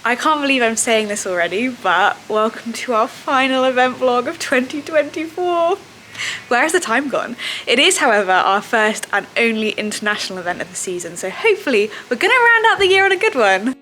I can't believe I'm saying this already, but welcome to our final event vlog of 2024. Where has the time gone? It is, however, our first and only international event of the season, so hopefully we're gonna round out the year on a good one.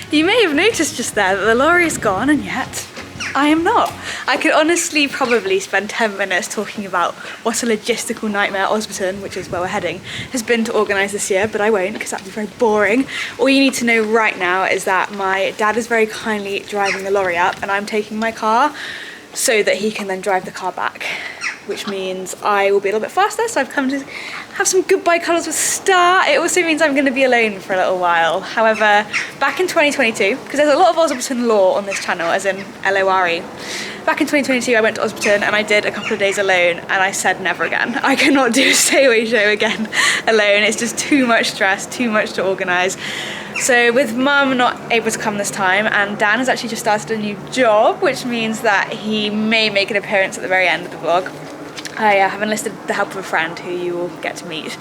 You may have noticed just there that the lorry is gone, and yet I am not. I could honestly probably spend 10 minutes talking about what a logistical nightmare Osberton, which is where we're heading, has been to organise this year, but I won't because that'd be very boring. All you need to know right now is that my dad is very kindly driving the lorry up and I'm taking my car so that he can then drive the car back, which means I will be a little bit faster. So I've come to have some goodbye cuddles with Star. It also means I'm going to be alone for a little while. However, back in 2022, because there's a lot of Osberton lore on this channel, as in L-O-R-E. Back in 2022, I went to Osberton and I did a couple of days alone, and I said never again. I cannot do a STAYAWAY show again alone. It's just too much stress, too much to organise. So with Mum not able to come this time, and Dan has actually just started a new job, which means that he may make an appearance at the very end of the vlog. I have enlisted the help of a friend who you will get to meet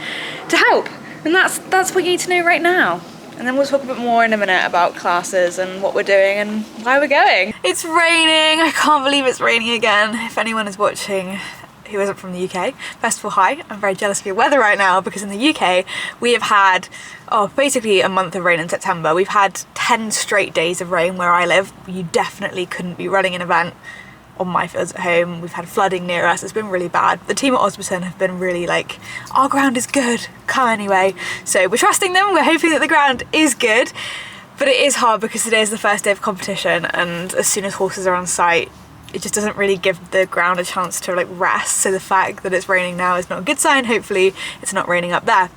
to help. And that's what you need to know right now. And then we'll talk a bit more in a minute about classes and what we're doing and why we're going. It's raining. I can't believe it's raining again. If anyone is watching who isn't from the UK, first of all, hi. I'm very jealous of your weather right now because in the UK we have had, basically a month of rain in September. We've had 10 straight days of rain where I live. You definitely couldn't be running an event on my fields at home. We've had flooding near us. It's been really bad. The team at Osberton have been really like, our ground is good, come anyway. So we're trusting them. We're hoping that the ground is good, but it is hard because today is the first day of competition, and as soon as horses are on site, it just doesn't really give the ground a chance to like rest. So the fact that it's raining now is not a good sign. Hopefully it's not raining up there.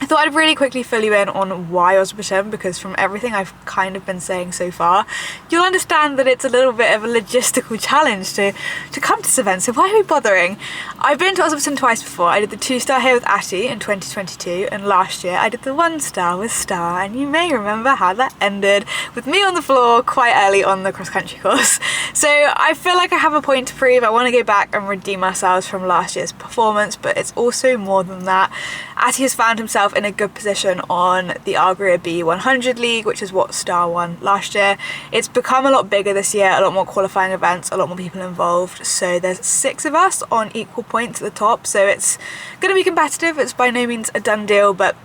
I thought I'd really quickly fill you in on why Osberton, because from everything I've kind of been saying so far, you'll understand that it's a little bit of a logistical challenge to come to this event. So why are we bothering? I've been to Osberton twice before. I did the 2-star here with Atty in 2022, and last year I did the 1-star with Star, and you may remember how that ended with me on the floor quite early on the cross-country course. So I feel like I have a point to prove. I want to go back and redeem ourselves from last year's performance, but it's also more than that. Atty has found himself in a good position on the Arguria B100 League, which is what Star won last year. It's become a lot bigger this year, a lot more qualifying events, a lot more people involved. So there's 6 of us on equal points at the top. So it's going to be competitive. It's by no means a done deal, but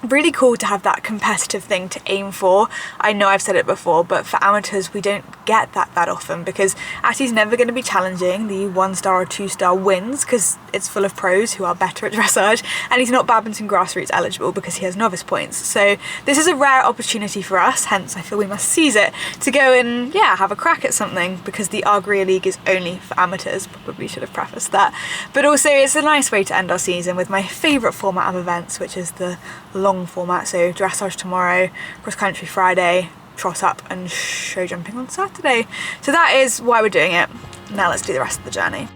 really cool to have that competitive thing to aim for. I know I've said it before, but for amateurs we don't get that often because Atty's never going to be challenging the 1-star or 2-star wins because it's full of pros who are better at dressage, and he's not badminton grassroots eligible because he has novice points. So this is a rare opportunity for us, hence I feel we must seize it to go and have a crack at something, because the Arguria League is only for amateurs. Probably should have prefaced that, but also it's a nice way to end our season with my favourite format of events, which is the long format. So dressage tomorrow, cross country Friday, trot up and show jumping on Saturday. So that is why we're doing it. Now let's do the rest of the journey.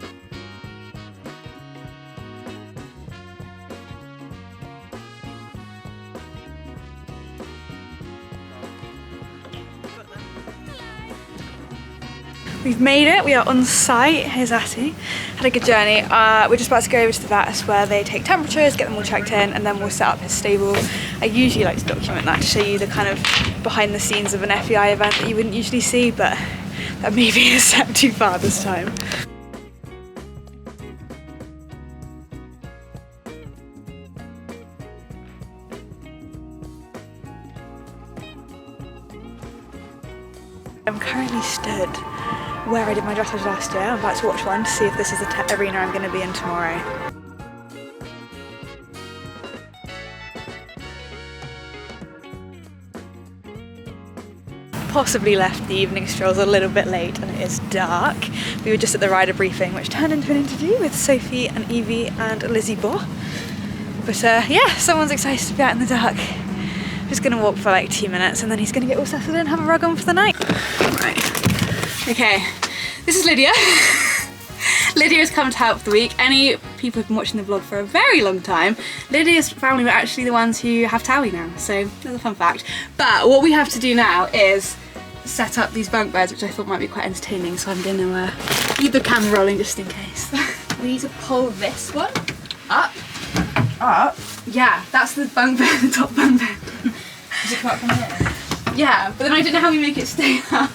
We've made it, we are on site. Here's Atty. Had a good journey. We're just about to go over to the vets where they take temperatures, get them all checked in, and then we'll set up his stable. I usually like to document that to show you the kind of behind the scenes of an FEI event that you wouldn't usually see, but that may be a step too far this time. I'm currently stood where I did my dressage last year. I'm about to watch one to see if this is the arena I'm going to be in tomorrow. Possibly left the evening strolls a little bit late and it is dark. We were just at the rider briefing, which turned into an interview with Sophie and Evie and Lizzie Bohr. But yeah, someone's excited to be out in the dark. I'm just gonna walk for like 2 minutes and then he's gonna get all settled in and have a rug on for the night. Right, okay, this is Lydia. Lydia has come to help for the week. Any people who've been watching the vlog for a very long time, Lydia's family were actually the ones who have TOWAY now, so that's a fun fact. But what we have to do now is set up these bunk beds, which I thought might be quite entertaining, so I'm going to keep the camera rolling just in case. We need to pull this one up. Up? Yeah, that's the bunk bed, the top bunk bed. Does it come up from here? Yeah, but then I don't know how we make it stay up.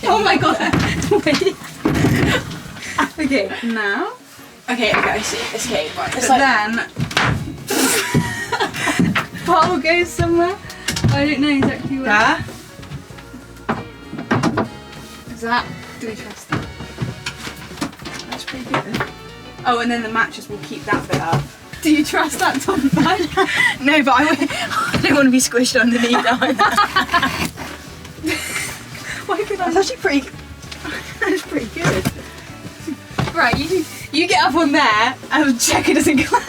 Oh my god, wait. Okay, now. Okay, I see. Okay, right. It's like then pole goes somewhere. I don't know exactly where. There? Is that? Do we trust that? That's pretty good. Oh, and then the mattress will keep that bit up. Do you trust that top bed? No, but I don't want to be squished underneath either. Why could I? That's actually pretty. That's pretty good. Right, you get up on there and check it doesn't collapse.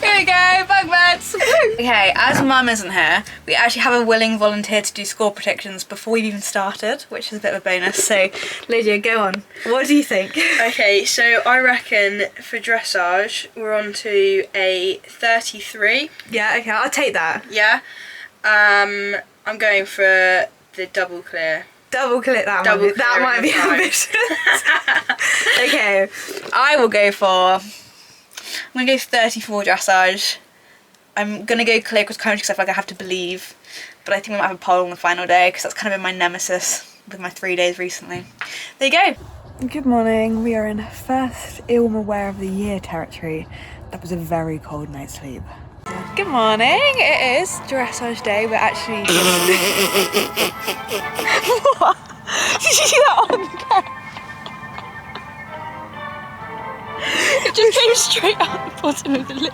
Here we go, bunk beds. Okay, as Mum isn't here, we actually have a willing volunteer to do score predictions before we've even started, which is a bit of a bonus. So, Lydia, go on. What do you think? Okay, so I reckon for dressage we're on to a 33. Yeah, okay, I'll take that. Yeah. I'm going for the double clear. Double click that Double one. That clear might in be the front. ambitious. Okay, I will go for. I'm gonna go 34 dressage. I'm gonna go clear cross country because I feel like I have to believe, but I think we might have a pole on the final day because that's kind of been my nemesis with my 3 days recently. There you go. Good morning. We are in first Ilm Aware of the Year territory. That was a very cold night's sleep. Good morning. It is dressage day. We're actually. What? Did you see that on the camera? It just came straight out the bottom of the lid.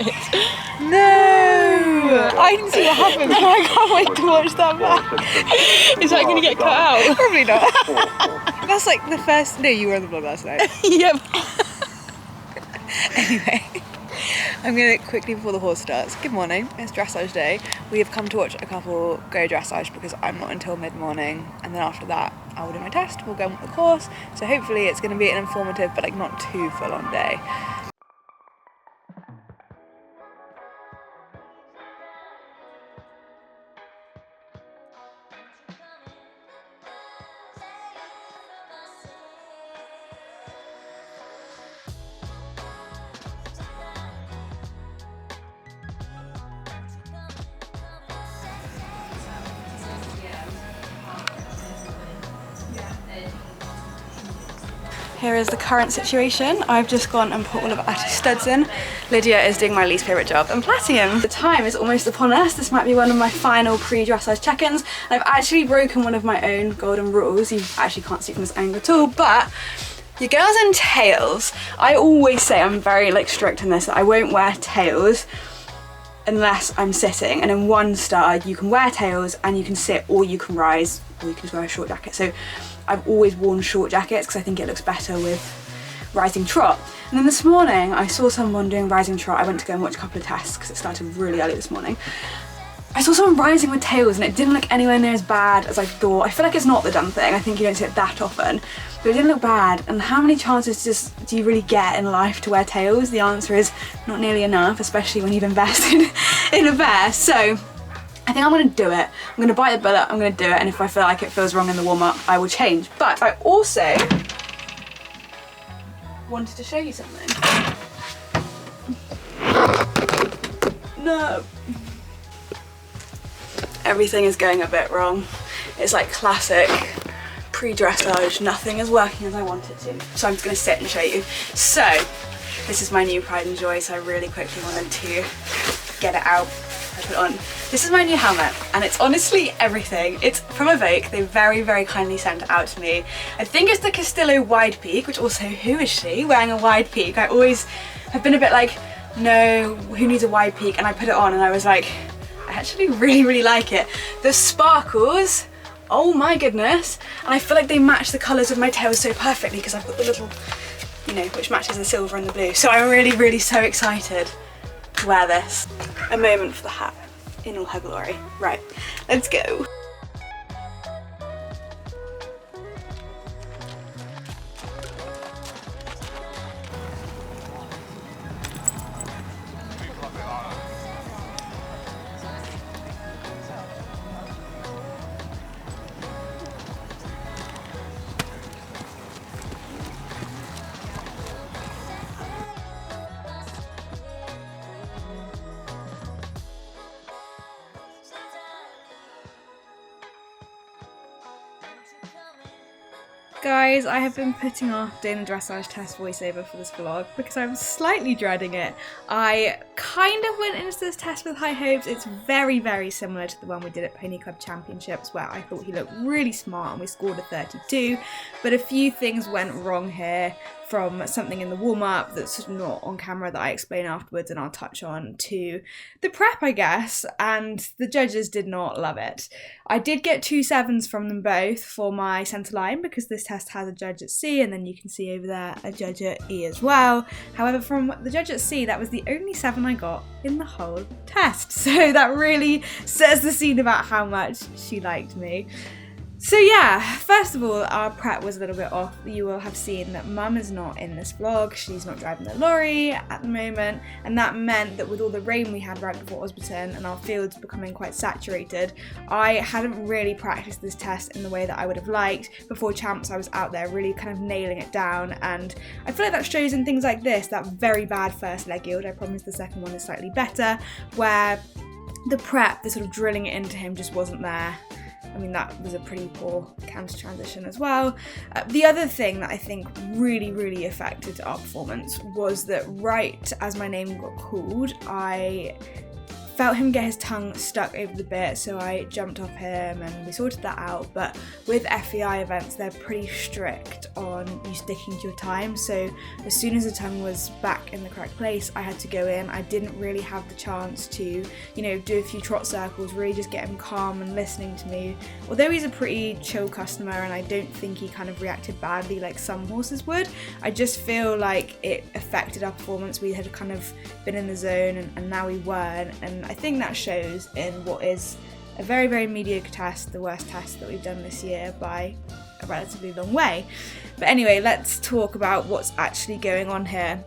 No! I didn't see what happened, so I can't wait to watch that back. Is that going to get cut out? Probably not. That's like the first. No, you were on the vlog last night. Yep. Anyway. I'm going to quickly, before the horse starts, good morning, it's dressage day. We have come to watch a couple go dressage because I'm not until mid-morning, and then after that I will do my test, we'll go on the course, so hopefully it's going to be an informative but like not too full-on day. Here is the current situation. I've just gone and put all of our studs in. Lydia is doing my least favourite job and plaiting him. The time is almost upon us. This might be one of my final pre-dressage check-ins. I've actually broken one of my own golden rules. You actually can't see from this angle at all, but your girls in tails, I always say, I'm very like strict in this, that I won't wear tails unless I'm sitting, and in one star you can wear tails and you can sit or you can rise or you can just wear a short jacket. So I've always worn short jackets because I think it looks better with rising trot. And then this morning I saw someone doing rising trot. I went to go and watch a couple of tests because it started really early this morning. I saw someone rising with tails and it didn't look anywhere near as bad as I thought. I feel like it's not the done thing. I think you don't see it that often, but it didn't look bad. And how many chances do you really get in life to wear tails? The answer is not nearly enough, especially when you've invested in a pair. So I think I'm gonna do it. I'm gonna bite the bullet, I'm gonna do it, and if I feel like it feels wrong in the warm-up, I will change. But I also wanted to show you something. No. Everything is going a bit wrong. It's like classic pre-dressage, nothing is working as I want it to. So I'm just gonna sit and show you. So, this is my new pride and joy, so I really quickly wanted to get it out. I put it on. This is my new helmet, and it's honestly everything. It's from Evoke. They very, very kindly sent it out to me. I think it's the Castillo Wide Peak, which also, who is she wearing a wide peak? I always have been a bit like, no, who needs a wide peak? And I put it on and I was like, I actually really, really like it. The sparkles, oh my goodness. And I feel like they match the colours of my tails so perfectly because I've got the little, you know, which matches the silver and the blue. So I'm really, really so excited to wear this. A moment for the hat in all her glory. Right, let's go. Guys, I have been putting off doing the dressage test voiceover for this vlog because I'm slightly dreading it. I kind of went into this test with high hopes. It's very, very similar to the one we did at Pony Club Championships where I thought he looked really smart and we scored a 32, but a few things went wrong here, from something in the warm-up that's not on camera that I explain afterwards and I'll touch on, to the prep, I guess, and the judges did not love it. I did get 2 7s from them both for my centre line because this test has a judge at C and then you can see over there a judge at E as well. However, from the judge at C, that was the only 7 I got in the whole test. So that really sets the scene about how much she liked me. So yeah, first of all, our prep was a little bit off. You will have seen that Mum is not in this vlog. She's not driving the lorry at the moment, and that meant that with all the rain we had right before Osberton and our fields becoming quite saturated, I hadn't really practiced this test in the way that I would have liked. Before Champs, I was out there really kind of nailing it down, and I feel like that shows in things like this, that very bad first leg yield. I promise the second one is slightly better, where the prep, the sort of drilling it into him just wasn't there. I mean, that was a pretty poor counter transition as well. The other thing that I think really, really affected our performance was that right as my name got called, I felt him get his tongue stuck over the bit, so I jumped off him and we sorted that out. But with FEI events, they're pretty strict on you sticking to your time, so as soon as the tongue was back in the correct place, I had to go in. I didn't really have the chance to, you know, do a few trot circles, really just get him calm and listening to me. Although he's a pretty chill customer and I don't think he kind of reacted badly like some horses would, I just feel like it affected our performance. We had kind of been in the zone and now we weren't, and I think that shows in what is a very, very mediocre test, the worst test that we've done this year by a relatively long way. But anyway, let's talk about what's actually going on here.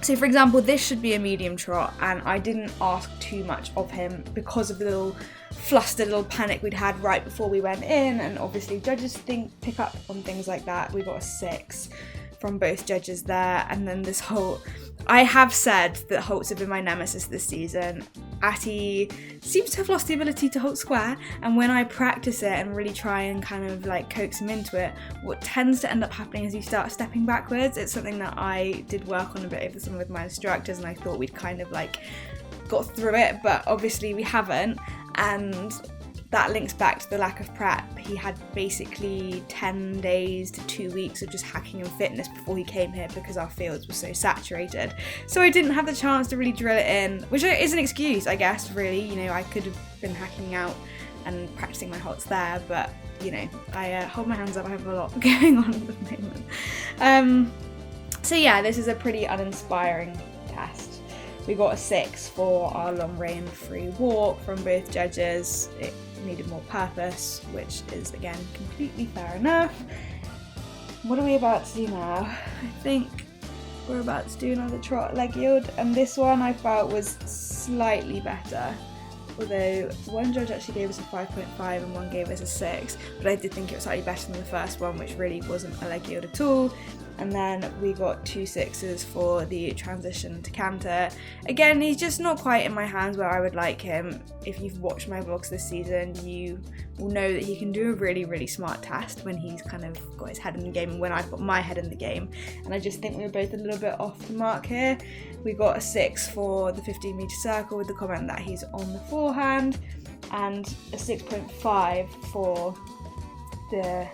So for example, this should be a medium trot and I didn't ask too much of him because of the little flustered little panic we'd had right before we went in, and obviously judges pick up on things like that. We got a 6 from both judges there, and then this whole... I have said that halts have been my nemesis this season. Atty seems to have lost the ability to halt square, and when I practice it and really try and kind of like coax him into it, what tends to end up happening is you start stepping backwards. It's something that I did work on a bit over the summer with my instructors, and I thought we'd kind of like got through it, but obviously we haven't, and that links back to the lack of prep. He had basically 10 days to 2 weeks of just hacking and fitness before he came here because our fields were so saturated. So I didn't have the chance to really drill it in, which is an excuse, I guess, really. You know, I could have been hacking out and practicing my halts there, but, you know, I hold my hands up, I have a lot going on at the moment. So yeah, this is a pretty uninspiring test. We got a 6 for our long rein free walk from both judges. It needed more purpose, which is again completely fair enough. What are we about to do now? I think we're about to do another trot leg yield, and this one I felt was slightly better. Although one judge actually gave us a 5.5 and one gave us a 6, but I did think it was slightly better than the first one, which really wasn't a leg yield at all. And then we got 2 6s for the transition to canter. Again, he's just not quite in my hands where I would like him. If you've watched my vlogs this season, you will know that he can do a really, really smart test when he's kind of got his head in the game and when I've got my head in the game. And I just think we were both a little bit off the mark here. We got a 6 for the 15 metre circle with the comment that he's on the forehand, and a 6.5 for the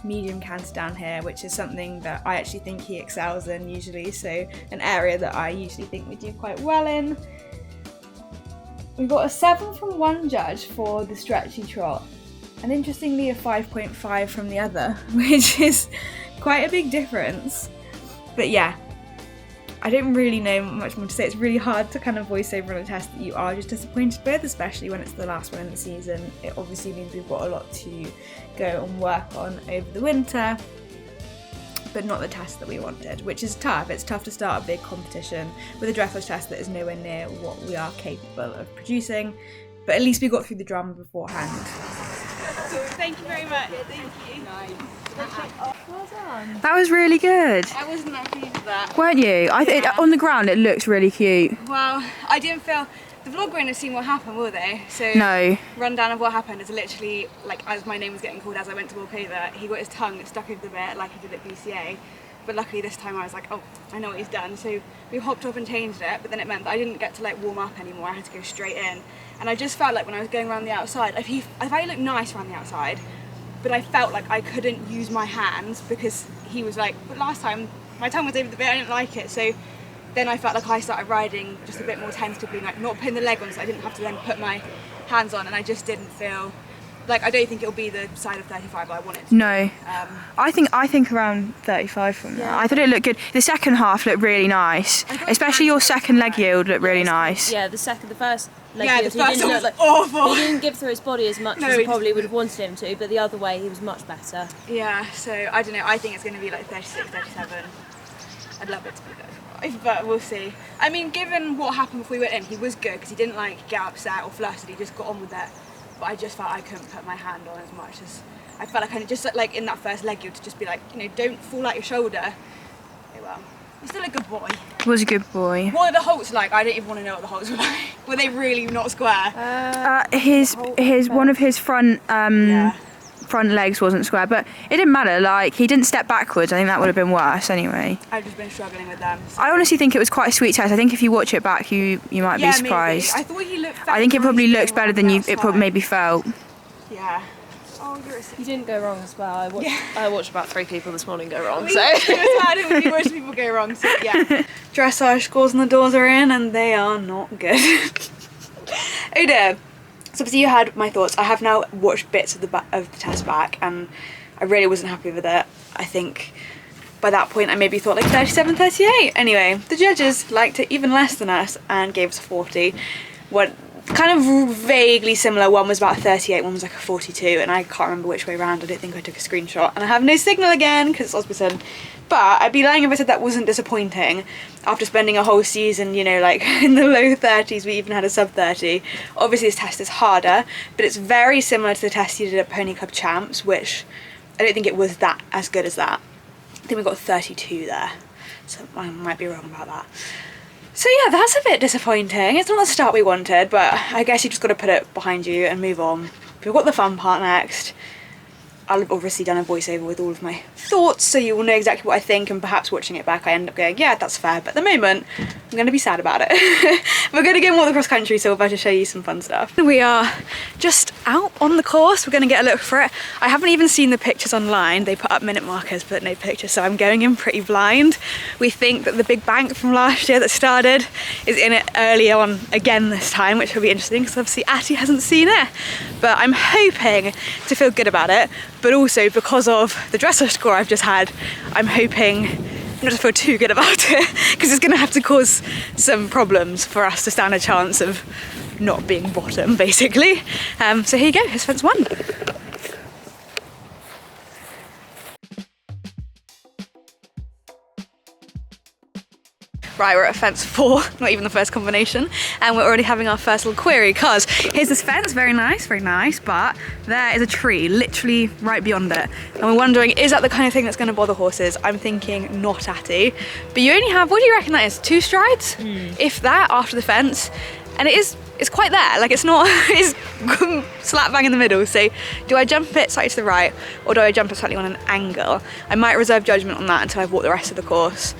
medium canter down here, which is something that I actually think he excels in usually, so an area that I usually think we do quite well in. We got a 7 from one judge for the stretchy trot, and interestingly a 5.5 from the other, which is quite a big difference. But yeah, I don't really know much more to say. It's really hard to kind of voice over on a test that you are just disappointed with, especially when it's the last one in the season. It obviously means we've got a lot to go and work on over the winter, but not the test that we wanted, which is tough. It's tough to start a big competition with a dressage test that is nowhere near what we are capable of producing, but at least we got through the drama beforehand. Thank you very much. Thank you. Nice. Well done. That was really good. I wasn't that pleased with that. Weren't you? I think on the ground it looked really cute. Well, I didn't feel The vlog won't have seen what happened, will they? So No. rundown of what happened is literally, like, as my name was getting called as I went to walk over, he got his tongue stuck over the bit like he did at BCA. But luckily this time I was like, oh, I know what he's done. So we hopped off and changed it, but then it meant that I didn't get to like warm up anymore. I had to go straight in. And I just felt like when I was going around the outside, if he looked nice around the outside, but I felt like I couldn't use my hands because he was like, but last time my tongue was over the bit, I didn't like it. So then I felt like I started riding just a bit more tentatively, like not putting the leg on so I didn't have to then put my hands on, and I just didn't feel, like, I don't think it'll be the side of 35 I want it to No. be. I think around 35 from there. I thought it looked good. The second half looked really nice, especially your second leg yield looked really nice. Yeah, the first leg Yeah, yield, the first he one didn't was look awful. He didn't give through his body as much No, as he he probably would have wanted him to, but the other way he was much better. Yeah, so I don't know, I think it's going to be like 36, 37. I'd love it to be 35, but we'll see. I mean, given what happened before we went in, he was good because he didn't like get upset or flustered, he just got on with it. But I just felt I couldn't put my hand on as much as, I felt like I just like in that first leg yield to just be like, you know, don't fall out your shoulder. Oh well, he's still a good boy. He was a good boy. What are the halts like? I don't even want to know what the halts were like. Were they really not square? One of his front Yeah. front legs wasn't square, but it didn't matter. Like, he didn't step backwards. I think that would have been worse anyway. I've just been struggling with them. So. I honestly think it was quite a sweet test. I think if you watch it back, you might be surprised. Maybe. I thought he looked. I think it probably looks better than it probably outside. maybe felt. Yeah. Oh, you're a You didn't go wrong as well. I watched about 3 people this morning go wrong, so. so. I didn't think most people go wrong, so yeah. Dressage scores and the doors are in and they are not good. Oh dear. So obviously you had my thoughts. I have now watched bits of the test back and I really wasn't happy with it. I think by that point I maybe thought like 37, 38. Anyway, the judges liked it even less than us and gave us a 40. What kind of vaguely similar, one was about a 38, one was like a 42, and I can't remember which way around. I don't think I took a screenshot, and I have no signal again because it's Osberton. But I'd be lying if I said that wasn't disappointing after spending a whole season, you know, like in the low 30s. We even had a sub 30. Obviously this test is harder, but it's very similar to the test you did at Pony Club Champs, which I don't think it was that as good as that. I think we got 32 there, so I might be wrong about that. So yeah, that's a bit disappointing. It's not the start we wanted, but I guess you just got to put it behind you and move on. We've got the fun part next. I'll have obviously done a voiceover with all of my thoughts, so you will know exactly what I think, and perhaps watching it back I end up going, yeah, that's fair, but at the moment I'm going to be sad about it. We're going to go more the cross country, so we're about to show you some fun stuff. We are just out on the course. We're going to get a look for it. I haven't even seen the pictures online. They put up minute markers but no pictures, so I'm going in pretty blind. We think that the big bank from last year that started is in it early on again this time, which will be interesting because obviously Atty hasn't seen it, but I'm hoping to feel good about it. But also because of the dressage score I've just had, I'm hoping not to feel too good about it because it's going to have to cause some problems for us to stand a chance of not being bottom, basically. So here you go, here's fence 1. Right, we're at fence 4, not even the first combination, and we're already having our first little query because here's this fence, very nice, but there is a tree literally right beyond it. And we're wondering, is that the kind of thing that's going to bother horses? I'm thinking not Atty. But you only have, what do you reckon that is, 2 strides? If that, after the fence. And it's quite there, like it's not, it's slap bang in the middle. So do I jump it slightly to the right or do I jump it slightly on an angle? I might reserve judgment on that until I've walked the rest of the course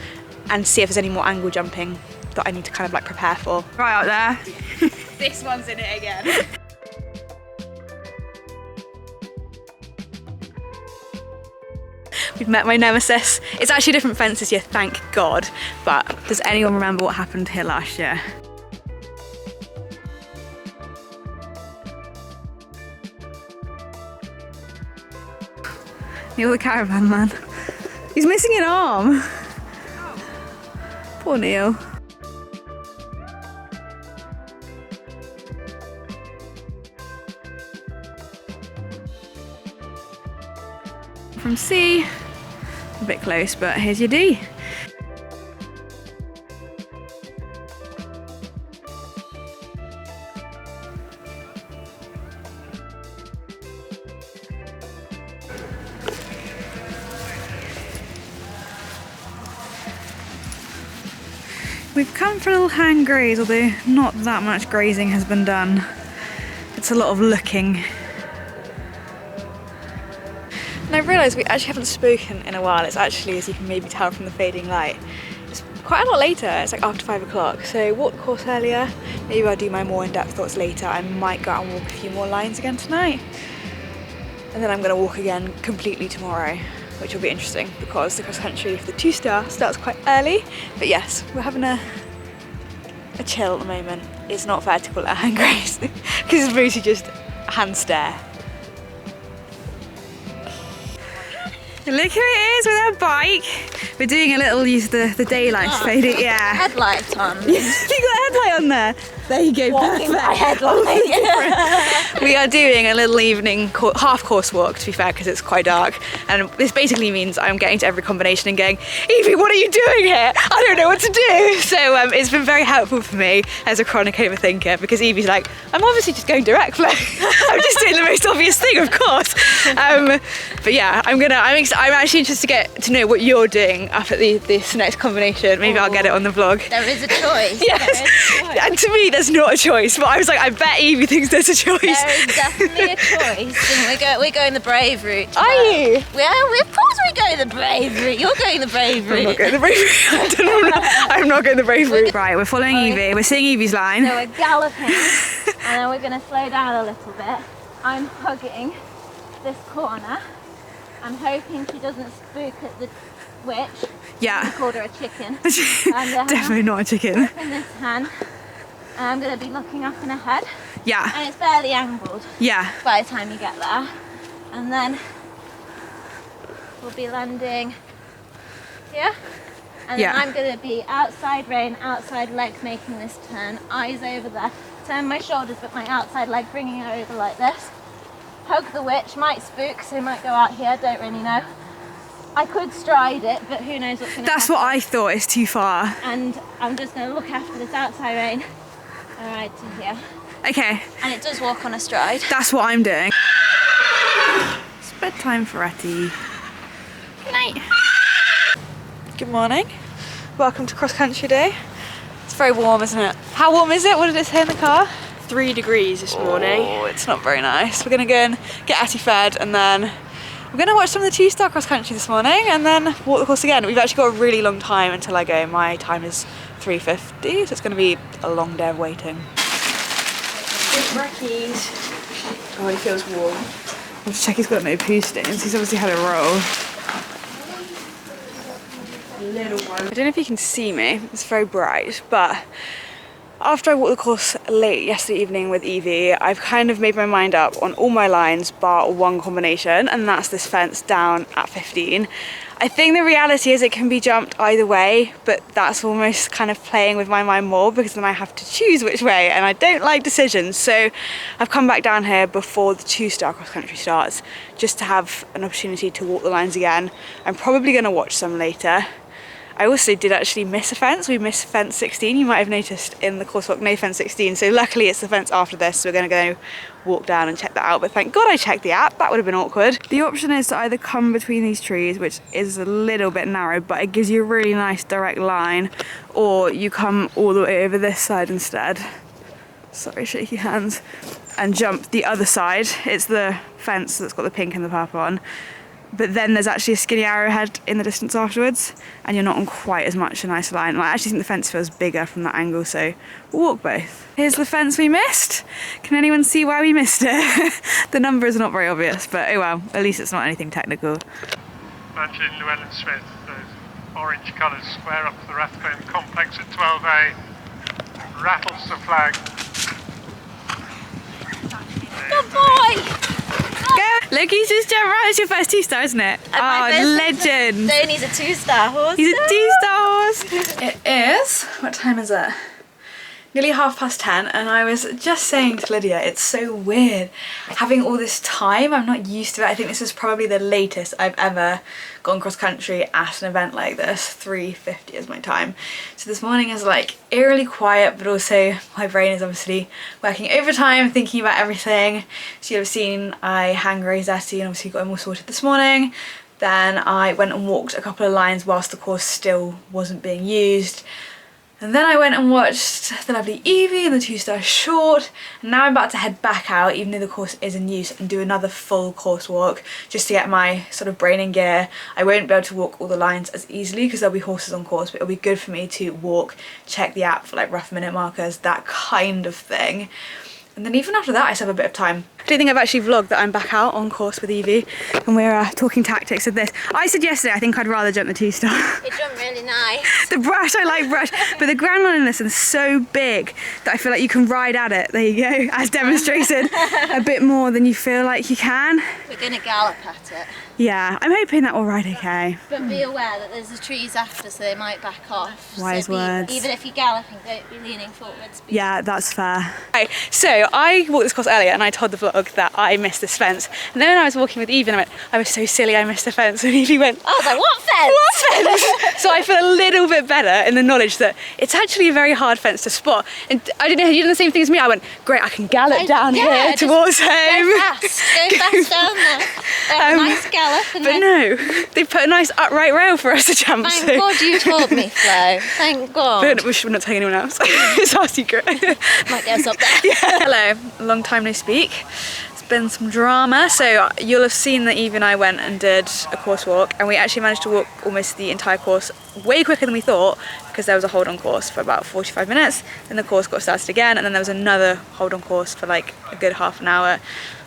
and see if there's any more angle jumping that I need to kind of like prepare for. Right out there. This one's in it again. We've met my nemesis. It's actually a different fence this year, thank God. But does anyone remember what happened here last year? Neil the caravan man. He's missing an arm. Poor Neil. From C, a bit close, but here's your D. We've come for a little hang graze, although not that much grazing has been done. It's a lot of looking. And I realised we actually haven't spoken in a while. It's actually, as you can maybe tell from the fading light, it's quite a lot later. It's like after 5 o'clock. So walked the course earlier. Maybe I'll do my more in-depth thoughts later. I might go out and walk a few more lines again tonight. And then I'm going to walk again completely tomorrow, which will be interesting because the cross country for the 2-star starts quite early. But yes, we're having a chill at the moment. It's not fair to call it a hang graze because it's mostly just a hand stare. Look who it is with her bike. We're doing a little use of the daylight fading. Yeah. Headlight on. You got a headlight on there. There you go. Walking Perfect. my headlight. We are doing a little evening half course walk, to be fair, because it's quite dark. And this basically means I'm getting to every combination and going, Evie, what are you doing here? I don't know what to do. So it's been very helpful for me as a chronic overthinker because Evie's like, I'm obviously just going direct flow. I'm just doing the most obvious thing, of course. But yeah, I'm actually interested to get to know what you're doing up at this next combination. Maybe I'll get it on the vlog. There is a choice. Yes. And to me, there's not a choice, but I was like, I bet Evie thinks there's a choice. There is definitely a choice, and we're going the brave route. Are you? Well, of course we're going the brave route. You're going the brave route. I'm not going the brave route. I'm not going the brave route. Right, we're following Evie. We're seeing Evie's line. So we're galloping, and then we're going to slow down a little bit. I'm hugging this corner. I'm hoping she doesn't spook at the witch. Yeah. I called her a chicken. Definitely not a chicken. In this hand. And I'm going to be looking up and ahead. Yeah. And it's barely angled. Yeah. By the time you get there. And then we'll be landing here. And then I'm going to be outside rein, outside leg making this turn. Eyes over there. Turn my shoulders but my outside leg bringing her over like this. Hug the witch. Might spook, so might go out here. Don't really know. I could stride it, but who knows what's going to happen. That's what I thought, it's too far. And I'm just going to look after this outside rein. Alright, to here. Okay. And it does walk on a stride. That's what I'm doing. It's bedtime for Etty. Good night. Good morning. Welcome to cross country day. It's very warm, isn't it? How warm is it? What did it say in the car? 3 degrees this morning. Oh, it's not very nice. We're gonna go and get Etty fed and then we're gonna watch some of the 2-star cross country this morning and then walk the course again. We've actually got a really long time until I go. My time is 3:50, so it's gonna be a long day of waiting. Oh, he feels warm. Let's check he's got no poo stains. He's obviously had a roll. Little one. I don't know if you can see me, it's very bright, but after I walked the course late yesterday evening with Evie, I've kind of made my mind up on all my lines bar one combination, and that's this fence down at 15. I think the reality is it can be jumped either way, but that's almost kind of playing with my mind more because then I have to choose which way and I don't like decisions. So I've come back down here before the 2-star cross country starts just to have an opportunity to walk the lines again. I'm probably going to watch some later. I also did actually miss a fence. We missed fence 16. You might have noticed in the course walk, no fence 16. So luckily it's the fence after this. So we're going to go walk down and check that out. But thank God I checked the app. That would have been awkward. The option is to either come between these trees, which is a little bit narrow, but it gives you a really nice direct line, or you come all the way over this side instead. Sorry, shaky hands. And jump the other side. It's the fence that's got the pink and the purple on. But then there's actually a skinny arrowhead in the distance afterwards and you're not on quite as much a nice line. I actually think the fence feels bigger from that angle, so we'll walk both. Here's the fence we missed. Can anyone see why we missed it? The number is not very obvious, but oh well, at least it's not anything technical. Imagine Llewellyn Smith, those orange colours square up to the Rathbone complex at 12A. Rattles the flag. Good boy! Go! Look, he's just jumped right. It's your first 2-star, isn't it? Oh, legend! Tony's a 2-star horse. He's a 2-star horse! It is, what time is it? Nearly 10:30, and I was just saying to Lydia, it's so weird having all this time. I'm not used to it. I think this is probably the latest I've ever gone cross country at an event like this. 3:50 is my time. So this morning is like eerily quiet, but also my brain is obviously working overtime, thinking about everything. So you'll have seen I hang raised Etty and obviously got him all sorted this morning. Then I went and walked a couple of lines whilst the course still wasn't being used. And then I went and watched the lovely Evie in the 2-star short. And now I'm about to head back out, even though the course is in use, and do another full course walk just to get my sort of brain in gear. I won't be able to walk all the lines as easily because there'll be horses on course, but it'll be good for me to walk, check the app for like rough minute markers, that kind of thing. And then even after that, I still have a bit of time. I don't think I've actually vlogged that I'm back out on course with Evie and we're talking tactics of this. I said yesterday I think I'd rather jump the 2-star. It jumped really nice. The brush, I like brush, but the ground line in this is so big that I feel like you can ride at it, there you go, as demonstrated, a bit more than you feel like you can. We're going to gallop at it. Yeah, I'm hoping that will ride okay. But be aware that there's the trees after, so they might back off. Wise words. Even if you're galloping, don't be leaning forwards. Yeah, that's fair. Okay, so I walked this course earlier and I told the vlog that I missed this fence. And then when I was walking with Evie, I went, I was so silly I missed the fence. And Evie went, I was like, what fence? what fence? So I feel a little bit better in the knowledge that it's actually a very hard fence to spot. And I didn't know, you did the same thing as me. I went, great, I can gallop down here towards home. Go fast down there. Nice gallop. But no, they put a nice upright rail for us to jump. Thank God you told me, Flo. Thank God. But we should not tell anyone else. It's our secret. Might get us up there. Yeah. Hello, long time no speak. It's been some drama. So you'll have seen that Eve and I went and did a course walk, and we actually managed to walk almost the entire course way quicker than we thought because there was a hold on course for about 45 minutes. Then the course got started again, and then there was another hold on course for like a good half an hour,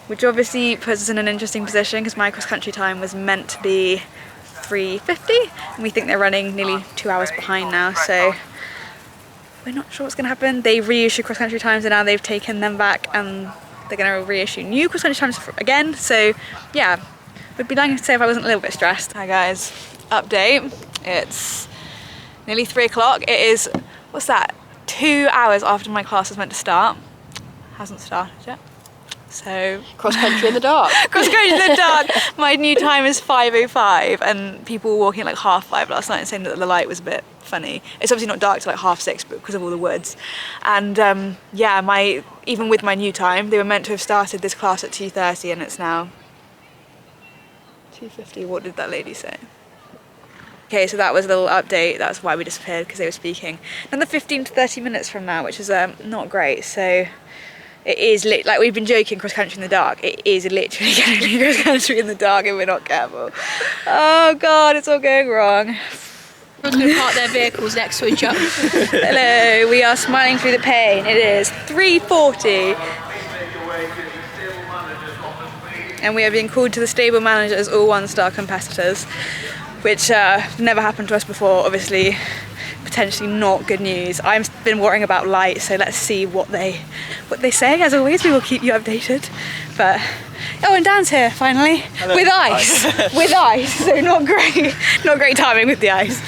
which obviously puts us in an interesting position because my cross country time was meant to be 3:50 and we think they're running nearly 2 hours behind now, so we're not sure what's going to happen. They reissued cross country times and now they've taken them back and they're going to reissue new cross country times again, so yeah, would be lying to say if I wasn't a little bit stressed. Hi guys, update. It's nearly 3 o'clock. It is, what's that, 2 hours after my class was meant to start. Hasn't started yet. So Cross country in the dark. cross country in the dark. My new time is 5:05 and people were walking at like 5:30 last night and saying that the light was a bit funny. It's obviously not dark till like 6:30 but because of all the woods. And yeah, even with my new time, they were meant to have started this class at 2:30 and it's now 2:50. What did that lady say? Okay, so that was a little update. That's why we disappeared, because they were speaking. Another 15 to 30 minutes from now, which is not great. So it is like we've been joking, cross country in the dark. It is literally going to be cross country in the dark if we're not careful. Oh God, it's all going wrong. Everyone's going to park their vehicles next to each other. Hello, we are smiling through the pain. It is 3:40. And we are being called to the stable manager as all 1-star competitors, which never happened to us before, obviously. Potentially not good news. I've been worrying about light, so let's see what they say. As always, we will keep you updated. But oh, and Dan's here finally. Hello. With ice. With ice. So not great timing with the ice.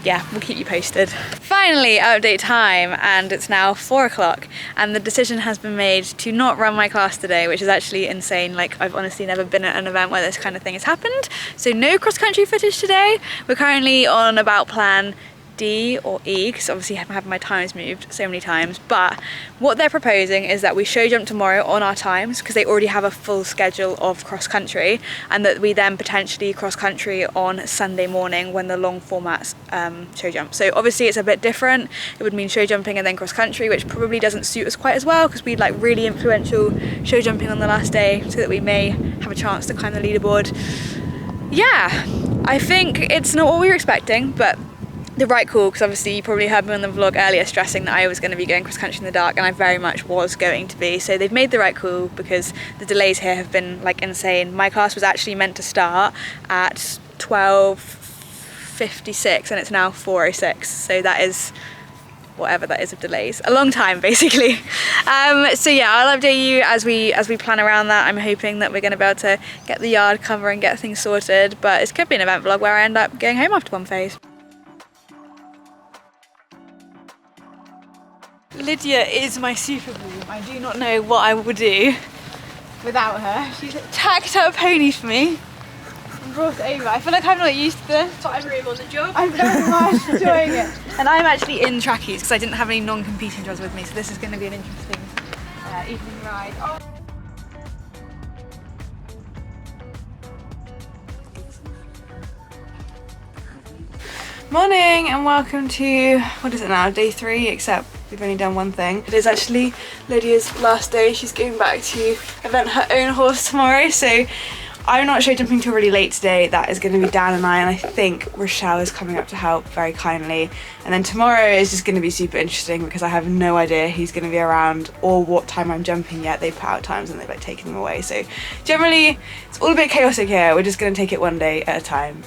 Yeah, we'll keep you posted. Finally, update time, and it's now 4 o'clock, and the decision has been made to not run my class today, which is actually insane. Like, I've honestly never been at an event where this kind of thing has happened. So no cross-country footage today. We're currently on about plan D or E, because obviously I've had my times moved so many times, but what they're proposing is that we show jump tomorrow on our times, because they already have a full schedule of cross country, and that we then potentially cross country on Sunday morning when the long formats show jump. So obviously it's a bit different. It would mean show jumping and then cross country, which probably doesn't suit us quite as well, because we'd like really influential show jumping on the last day so that we may have a chance to climb the leaderboard. Yeah, I think it's not what we were expecting, but the right call, because obviously you probably heard me on the vlog earlier stressing that I was going to be going cross country in the dark, and I very much was going to be. So they've made the right call, because the delays here have been like insane. My class was actually meant to start at 12:56 and it's now 4:06, so that is whatever that is of delays, a long time basically. So yeah, I'll update you as we plan around that. I'm hoping that we're going to be able to get the yard cover and get things sorted, but it could be an event vlog where I end up going home after one phase. Lydia is my super glue. I do not know what I would do without her. She's tacked up ponies for me and brought it over. I feel like I'm not used to this. Time room on the job. I'm very much enjoying it. And I'm actually in trackies because I didn't have any non-competing jobs with me, so this is going to be an interesting evening ride. Oh. Morning and welcome to, what is it now, day 3, except we've only done one thing. It is actually Lydia's last day. She's going back to event her own horse tomorrow, so I'm not show jumping till really late today. That is going to be Dan and I think Rochelle is coming up to help very kindly. And then tomorrow is just going to be super interesting because I have no idea who's going to be around or what time I'm jumping yet. They put out times and they've like taken them away. So generally it's all a bit chaotic here. We're just going to take it one day at a time.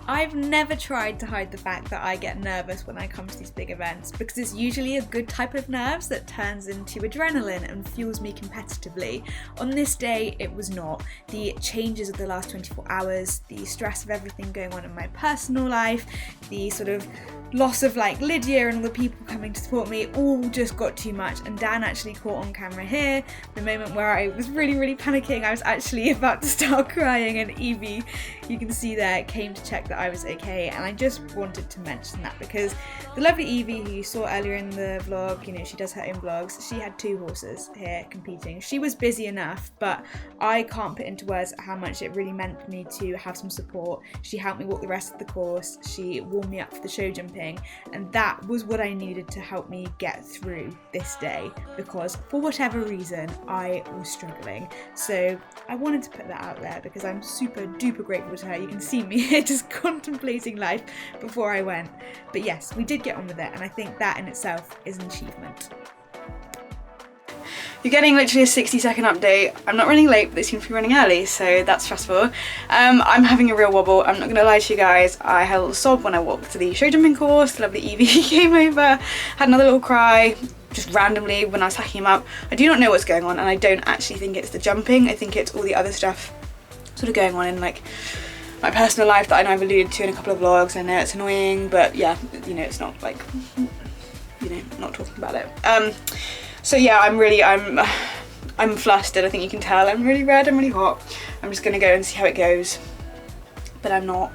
I've never tried to hide the fact that I get nervous when I come to these big events because it's usually a good type of nerves that turns into adrenaline and fuels me competitively. On this day, it was not. The changes of the last 24 hours, the stress of everything going on in my personal life, the sort of loss of like Lydia and all the people coming to support me all just got too much, and Dan actually caught on camera here the moment where I was really panicking. I was actually about to start crying, and Evie, you can see there, came to check that I was okay, and I just wanted to mention that because the lovely Evie, who you saw earlier in the vlog, you know, she does her own vlogs, she had 2 horses here competing. She was busy enough, but I can't put into words how much it really meant for me to have some support. She helped me walk the rest of the course, she warmed me up for the show jumping, and that was what I needed to help me get through this day because for whatever reason I was struggling. So I wanted to put that out there because I'm super duper grateful to her. You can see me here just contemplating life before I went. But yes, we did get on with it, and I think that in itself is an achievement. You're getting literally a 60-second update. I'm not running late, but they seem to be running early, so that's stressful. I'm having a real wobble. I'm not gonna lie to you guys. I had a little sob when I walked to the show jumping course. The lovely Evie came over, had another little cry, just randomly when I was hacking him up. I do not know what's going on, and I don't actually think it's the jumping. I think it's all the other stuff sort of going on in like my personal life that I know I've alluded to in a couple of vlogs. I know it's annoying, but yeah, you know, it's not like, you know, not talking about it. So yeah, I'm flustered. I think you can tell. I'm really red, I'm really hot. I'm just gonna go and see how it goes. But I'm not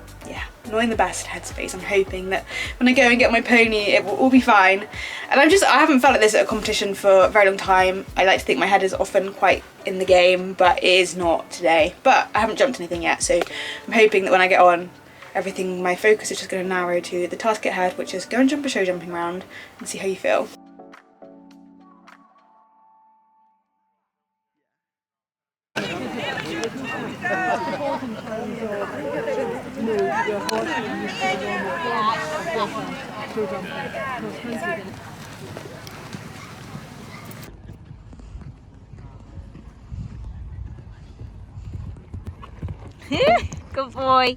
in the best headspace. I'm hoping that when I go and get my pony, it will all be fine. And I haven't felt like this at a competition for a very long time. I like to think my head is often quite in the game, but it is not today. But I haven't jumped anything yet, so I'm hoping that when I get on, my focus is just gonna narrow to the task at hand, which is go and jump a show jumping round and see how you feel. Good boy.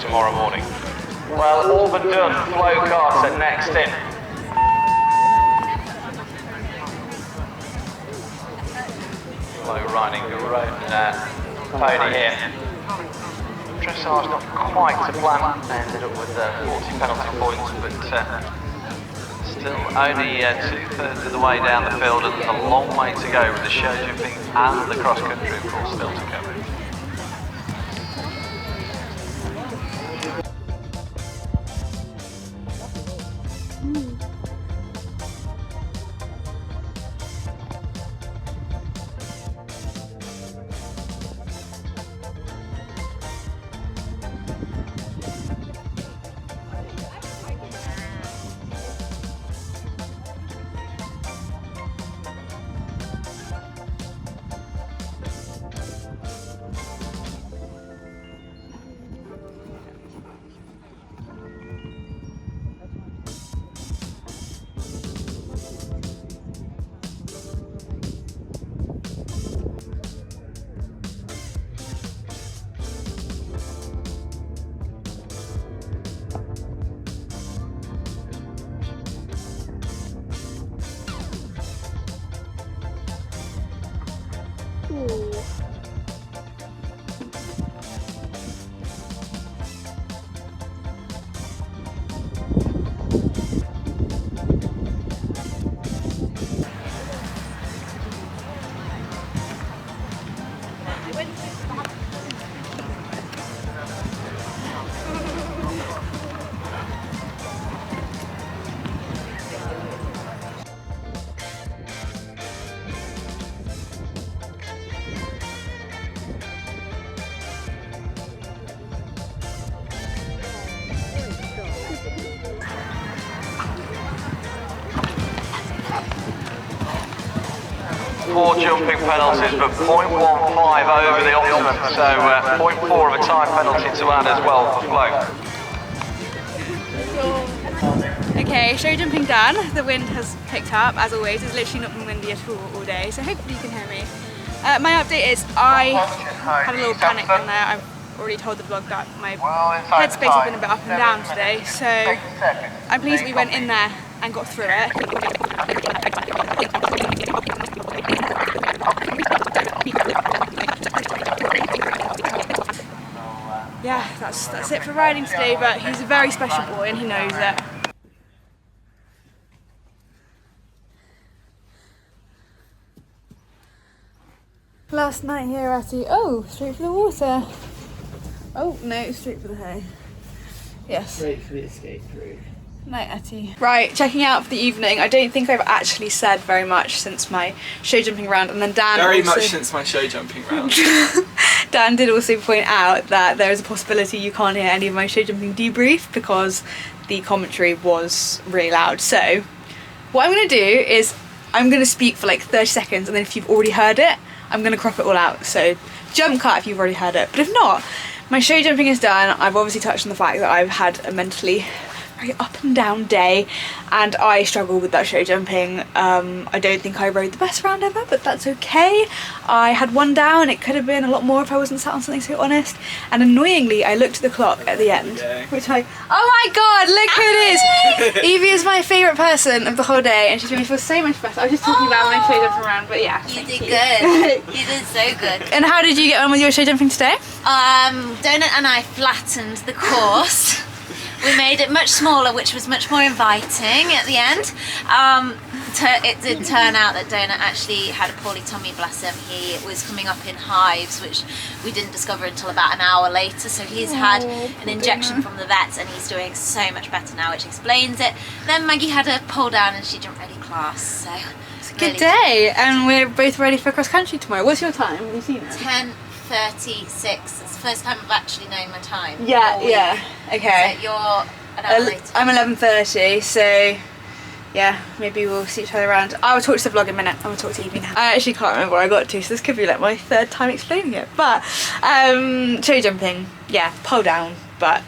Tomorrow morning. Well, all but done. Flow cars are next in. Flow riding your own pony here. Dressage not quite to plan. They ended up with 40 penalty points, but still only 2/3 of the way down the field, and there's a long way to go with the show jumping and the cross country, of course, still to go. Four jumping penalties, but 0.15 over the optimum, so 0.4 of a time penalty to add as well for Flo. Okay, show jumping done. The wind has picked up, as always. It's literally not been windy at all day, so hopefully you can hear me. My update is I had a little panic in there. I've already told the vlog that my headspace has been a bit up and down today, so I'm pleased we went in there and got through it. Yeah, that's it for riding today, but he's a very special boy and he knows it. Last night here at straight for the water. Oh no, straight for the hay. Yes. Straight for the escape route. Night, Atty. Right, checking out for the evening. I don't think I've actually said very much since my show jumping round, and then Dan Very also... much since my show jumping round. Dan did also point out that there is a possibility you can't hear any of my show jumping debrief because the commentary was really loud. So what I'm going to do is I'm going to speak for like 30 seconds, and then if you've already heard it, I'm going to crop it all out. So jump cut if you've already heard it, but if not, my show jumping is done. I've obviously touched on the fact that I've had a mentally very up and down day and I struggle with that show jumping. I don't think I rode the best round ever, but that's okay. I had one down. It could have been a lot more if I wasn't sat on something so honest, and annoyingly I looked at the clock at the end, which oh my god, look who it is. Evie is my favourite person of the whole day and she's made me feel so much better. I was just talking about my show jumping round, but yeah. You did good. You did so good. And how did you get on with your show jumping today? Donut and I flattened the course. We made it much smaller, which was much more inviting at the end. It did turn out that Donut actually had a poorly tummy, bless him. He was coming up in hives, which we didn't discover until about an hour later. So he's had an injection from the vets and he's doing so much better now, which explains it. Then Maggie had a pull down and she jumped ready class. So it's a good day, and we're both ready for cross country tomorrow. What's your time? Have you seen it? 10:36. It's the first time I've actually known my time. Yeah. Okay. So you're an hour later. I'm 11:30, so yeah, maybe we'll see each other around. I will talk to the vlog in a minute. I'm gonna talk to Evie now. I actually can't remember where I got to, so this could be like my third time explaining it. But show jumping, yeah, pole down, but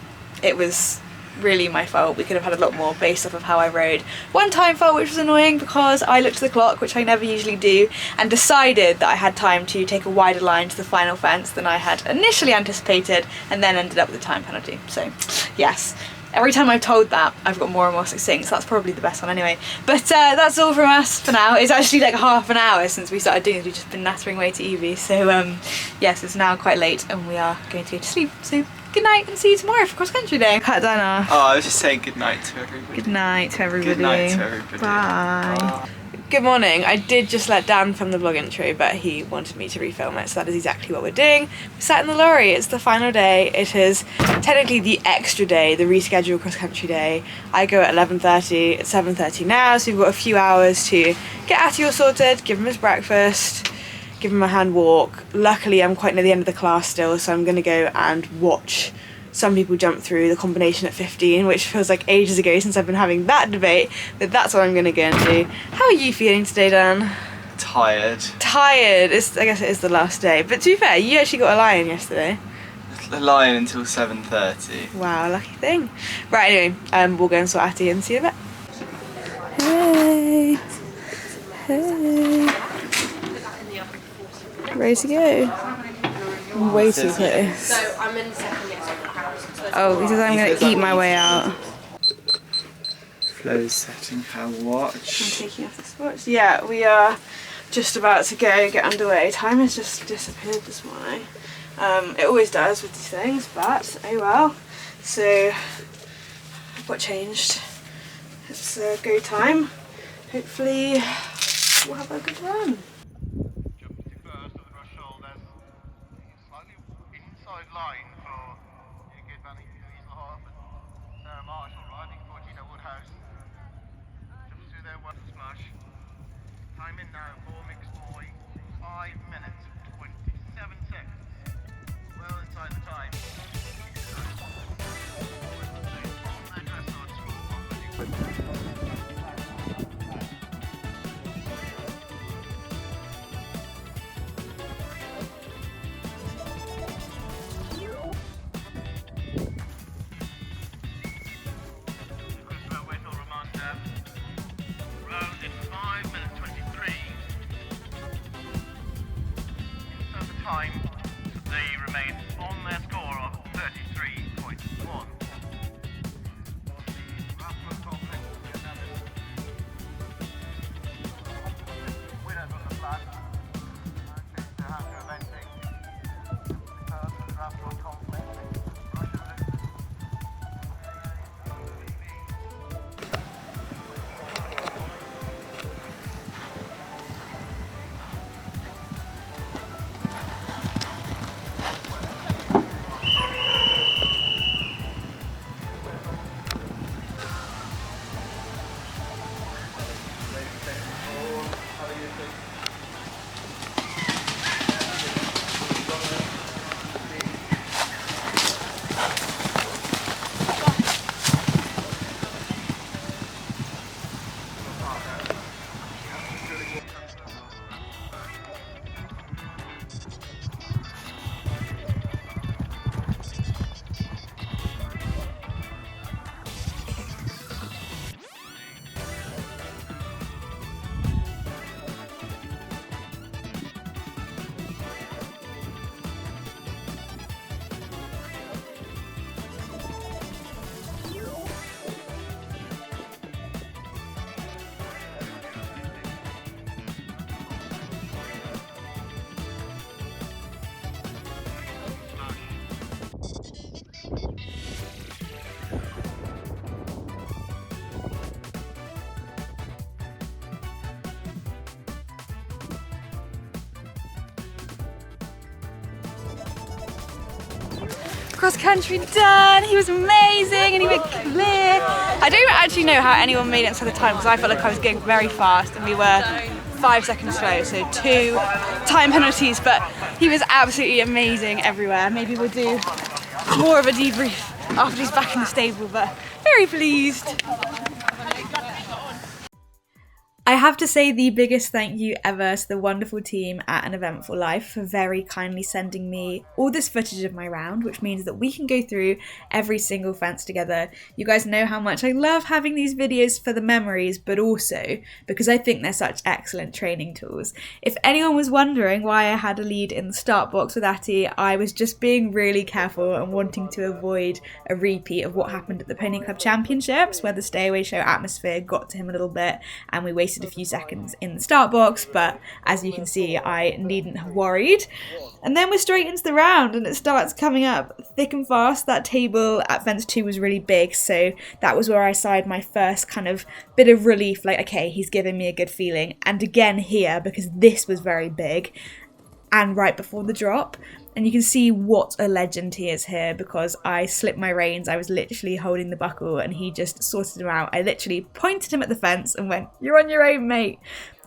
it was really my fault. We could have had a lot more based off of how I rode. One time fault, which was annoying because I looked at the clock, which I never usually do, and decided that I had time to take a wider line to the final fence than I had initially anticipated, and then ended up with a time penalty. So yes, every time I've told that, I've got more and more succinct, so that's probably the best one anyway. But that's all from us for now. It's actually like half an hour since we started doing this. We've just been nattering away to Evie, so yes, it's now quite late and we are going to go to sleep. So good night and see you tomorrow for cross country day. Cut down off. Oh, I was just saying good night to everybody. Good night to everybody. Good night to everybody. Bye. Good morning. I did just let Dan film the vlog intro, but he wanted me to refilm it, so that is exactly what we're doing. We sat in the lorry. It's the final day. It is technically the extra day, the rescheduled cross country day. I go at 11:30. It's 7:30 now, so we've got a few hours to get Atty all sorted, give him his breakfast, give him a hand walk. Luckily, I'm quite near the end of the class still, so I'm going to go and watch some people jump through the combination at 15, which feels like ages ago since I've been having that debate, but that's what I'm going to go and do. How are you feeling today, Dan? Tired. Tired. I guess it is the last day, but to be fair, you actually got a lie-in yesterday. The line until 7:30. Wow, lucky thing. Right, anyway, we'll go and sort Atty and see you in a bit. Hey. Hey. Ready to go? I'm way too close. So I'm in second year. Oh, he says I'm going to eat my way out. Flo's setting her watch. I'm taking off this watch. Yeah, we are just about to get underway. Time has just disappeared this morning. It always does with these things, but oh well. So what changed? It's go time. Hopefully we'll have a good run. Jumping first of the rush shoulders. Slightly inside line for good Vanny Weaselhoff and Sarah Marshall riding for Gina Woodhouse. Jumps through their one smash. Time in now for mixed boy. 5 minutes 27 seconds. Well inside the time. Time, they remain on their score of 33.1. Winner from the flat. To have your eventing. Cross country done, he was amazing and he went clear. I don't actually know how anyone made it inside the time because I felt like I was going very fast and we were 5 seconds slow, so 2 time penalties, but he was absolutely amazing everywhere. Maybe we'll do more of a debrief after he's back in the stable, but very pleased. I have to say the biggest thank you ever to the wonderful team at An Eventful Life for very kindly sending me all this footage of my round, which means that we can go through every single fence together. You guys know how much I love having these videos for the memories, but also because I think they're such excellent training tools. If anyone was wondering why I had a lead in the start box with Atty, I was just being really careful and wanting to avoid a repeat of what happened at the Pony Club Championships, where the Stayaway show atmosphere got to him a little bit and we wasted a few seconds in the start box, but as you can see I needn't have worried. And then we're straight into the round and it starts coming up thick and fast. That table at fence 2 was really big, so that was where I sighed my first kind of bit of relief, like okay, he's giving me a good feeling. And again here, because this was very big and right before the drop. And you can see what a legend he is here because I slipped my reins. I was literally holding the buckle and he just sorted him out. I literally pointed him at the fence and went, "You're on your own, mate."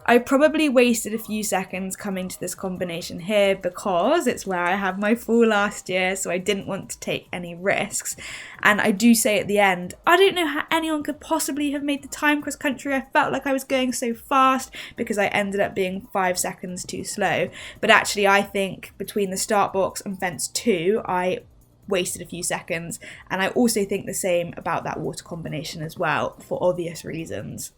I probably wasted a few seconds coming to this combination here because it's where I had my fall last year, so I didn't want to take any risks. And I do say at the end, I don't know how anyone could possibly have made the time cross country. I felt like I was going so fast because I ended up being 5 seconds too slow. But actually I think between the start box and fence 2, I wasted a few seconds. And I also think the same about that water combination as well, for obvious reasons.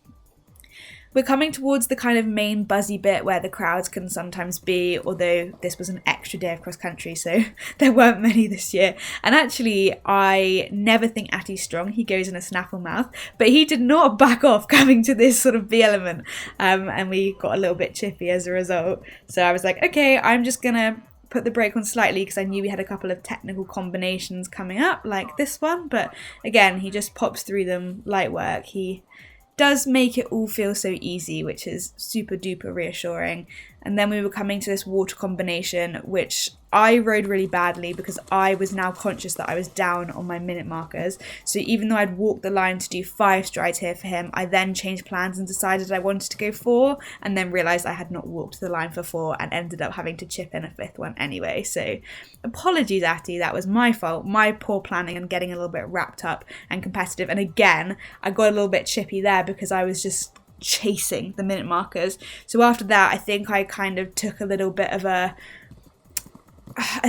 we're coming towards the kind of main buzzy bit where the crowds can sometimes be, although this was an extra day of cross country, so there weren't many this year. And actually, I never think Atty's strong. He goes in a snaffle mouth, but he did not back off coming to this sort of B element, and we got a little bit chippy as a result. So I was like, okay, I'm just gonna put the brake on slightly because I knew we had a couple of technical combinations coming up like this one, but again, he just pops through them light work. He does make it all feel so easy, which is super duper reassuring. And then we were coming to this water combination, which I rode really badly because I was now conscious that I was down on my minute markers. So even though I'd walked the line to do 5 strides here for him, I then changed plans and decided I wanted to go 4, and then realised I had not walked the line for 4 and ended up having to chip in a 5th one anyway. So apologies, Atty, that was my fault, my poor planning and getting a little bit wrapped up and competitive. And again, I got a little bit chippy there because I was just chasing the minute markers. So after that, I think I kind of took a little bit of a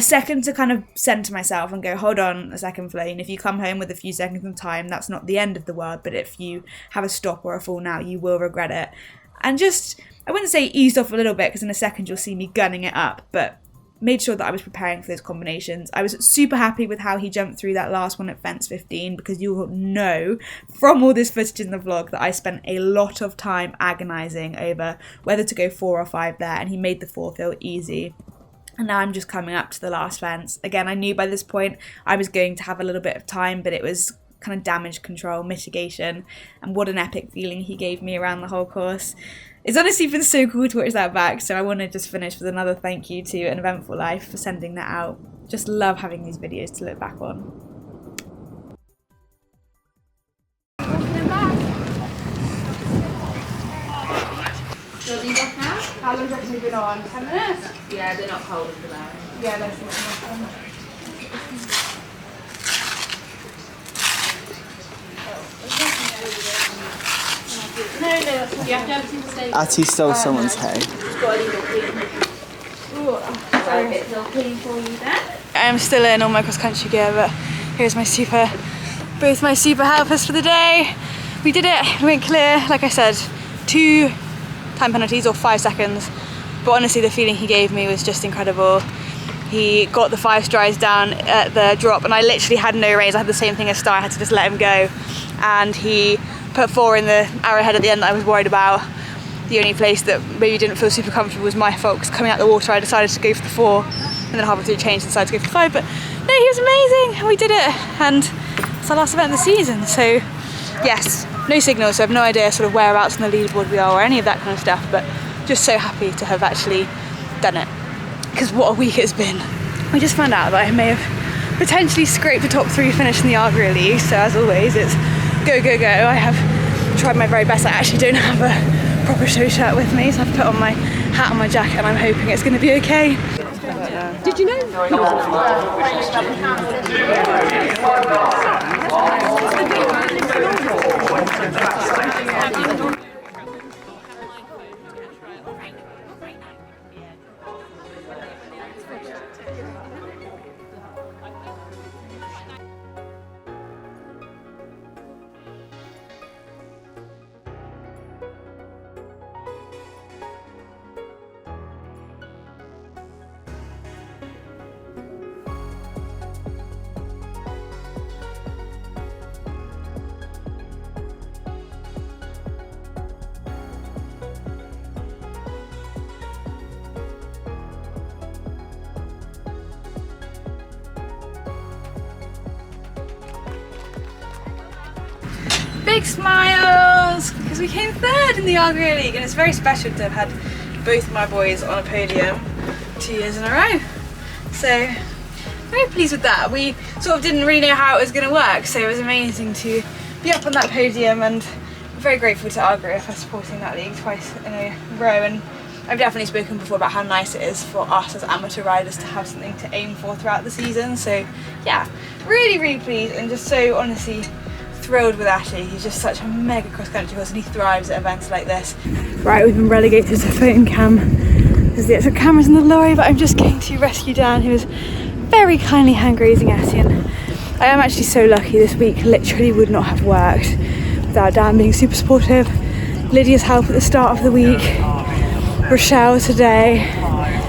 second to kind of center myself and go, hold on a second, Flo, and if you come home with a few seconds of time, that's not the end of the world, but if you have a stop or a fall now, you will regret it. And just, I wouldn't say eased off a little bit because in a second you'll see me gunning it up, but made sure that I was preparing for those combinations. I was super happy with how he jumped through that last one at fence 15, because you will know from all this footage in the vlog that I spent a lot of time agonising over whether to go 4 or 5 there, and he made the 4 feel easy. And now I'm just coming up to the last fence. Again, I knew by this point I was going to have a little bit of time, but it was kind of damage control, mitigation, and what an epic feeling he gave me around the whole course. It's honestly been so cool to watch that back, so I want to just finish with another thank you to An Eventful Life for sending that out. Just love having these videos to look back on. How long have you been on? 10 minutes? Yeah, they're not cold for that. Yeah, that's not enough. No, that's not. You have to have some steak. Atty stole someone's hay. I am still in all my cross country gear, but here's my both my super helpers for the day. We did it, we went clear, like I said, 2 time penalties or 5 seconds, but honestly the feeling he gave me was just incredible. He got the 5 strides down at the drop and I literally had no reins. I had the same thing as Star, I had to just let him go, and he put 4 in the arrowhead at the end that I was worried about. The only place that maybe didn't feel super comfortable was my fault, because coming out the water I decided to go for the 4 and then halfway through changed and decided to go for 5, but no, he was amazing and we did it, and it's our last event of the season. So yes, no signal, so I have no idea sort of whereabouts on the leaderboard we are or any of that kind of stuff, but just so happy to have actually done it, because what a week it's been. We just found out that I may have potentially scraped the top 3 finish in the Argyle League, so as always it's go, go, go. I have tried my very best. I actually don't have a proper show shirt with me, so I've put on my hat and my jacket and I'm hoping it's going to be okay. Did you know? Big smiles, because we came 3rd in the Argyle League, and it's very special to have had both my boys on a podium 2 years in a row. So very pleased with that. We sort of didn't really know how it was going to work, so it was amazing to be up on that podium, and I'm very grateful to Argyle for supporting that league twice in a row. And I've definitely spoken before about how nice it is for us as amateur riders to have something to aim for throughout the season. So yeah, really, really pleased, and just so honestly thrilled with Ashley. He's just such a mega cross-country horse and he thrives at events like this. Right, we've been relegated to phone cam. There's the extra cameras in the lorry, but I'm just going to rescue Dan, who is very kindly hand-grazing Ashley. And I am actually so lucky, this week literally would not have worked without Dan being super supportive. Lydia's help at the start of the week, Rochelle today,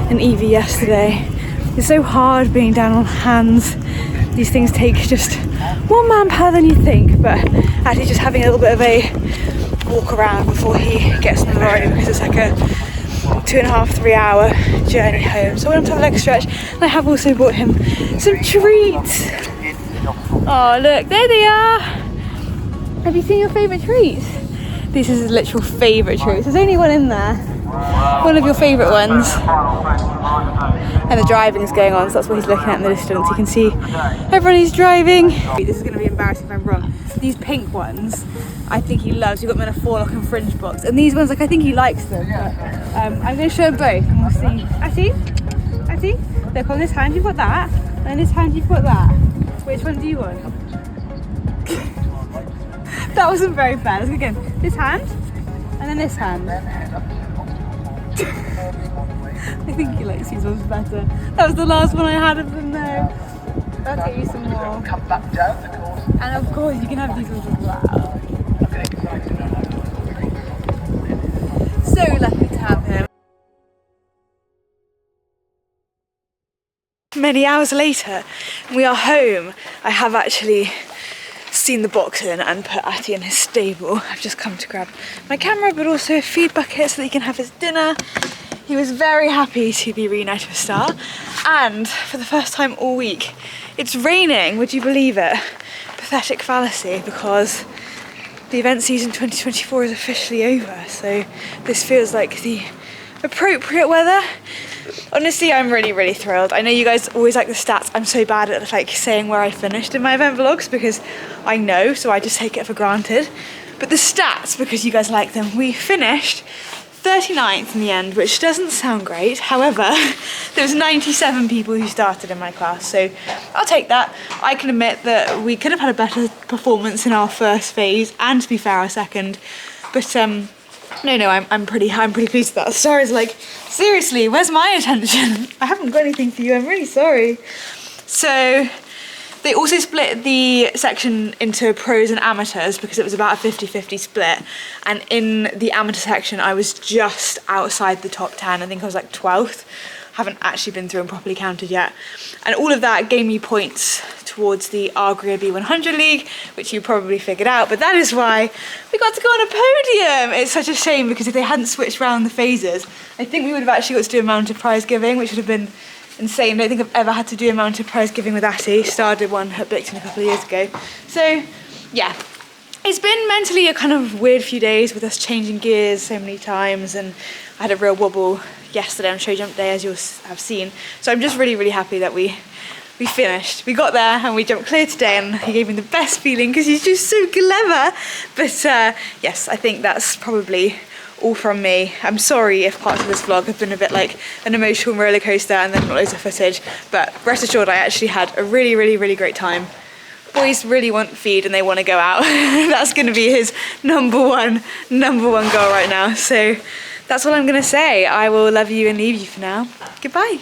and Evie yesterday. It's so hard being down on hands. These things take just more manpower than you think, but actually just having a little bit of a walk around before he gets on the road, because it's like a 2.5-3 hour journey home. So I went up to have a leg stretch, and I have also bought him some treats. Oh look, there they are! Have you seen your favourite treats? This is his literal favourite treats. There's only one in there. One of your favourite ones. And the driving is going on, so that's what he's looking at in the distance. You can see everyone he's driving. This is going to be embarrassing if I'm wrong. These pink ones, I think he loves. We've got them in a 4-lock and fringe box. And these ones, like, I think he likes them. But I'm going to show them both and we'll see. I see. Look, on this hand you've got that, and on this hand you've got that. Which one do you want? That wasn't very fair. Let's go again. This hand, and then this hand. I think he likes these ones better. That was the last one I had of them though. I'll get you some more. And of course you can have these ones as well. So lucky to have him. Many hours later, we are home. I have actually seen the box in and put Atty in his stable. I've just come to grab my camera, but also a feed bucket so that he can have his dinner. He was very happy to be reunited with Star, and for the first time all week, it's raining. Would you believe it? Pathetic fallacy, because the event season 2024 is officially over, so this feels like the appropriate weather. Honestly, I'm really thrilled. I know you guys always like the stats. I'm so bad at like saying where I finished in my event vlogs because I know, so I just take it for granted. But the stats, because you guys like them, we finished 39th in the end, which doesn't sound great. However, there was 97 people who started in my class, so I'll take that. I can admit that we could have had a better performance in our first phase, and to be fair, our second. But no, I'm pretty pleased with that. Star is like, seriously, where's my attention? I haven't got anything for you, I'm really sorry. So they also split the section into pros and amateurs because it was about a 50-50 split. And in the amateur section, I was just outside the top 10. I think I was like 12th. Haven't actually been through and properly counted yet. And all of that gave me points towards the Arguia B100 League, which you probably figured out, but that is why we got to go on a podium. It's such a shame because if they hadn't switched around the phases, I think we would have actually got to do a mounted prize giving, which would have been insane. I don't think I've ever had to do a mounted prize giving with Atty. Started one at Bicton a couple of years ago. So yeah, it's been mentally a kind of weird few days with us changing gears so many times, and I had a real wobble yesterday on show jump day, as you'll have seen. So I'm just really happy that we finished. We got there and we jumped clear today, and he gave me the best feeling because he's just so clever. But yes, I think that's probably all from me. I'm sorry if parts of this vlog have been a bit like an emotional roller coaster and then not loads of footage, but rest assured I actually had a really great time. Boys really want feed and they want to go out. That's going to be his number one goal right now. So that's all I'm going to say. I will love you and leave you for now. Goodbye.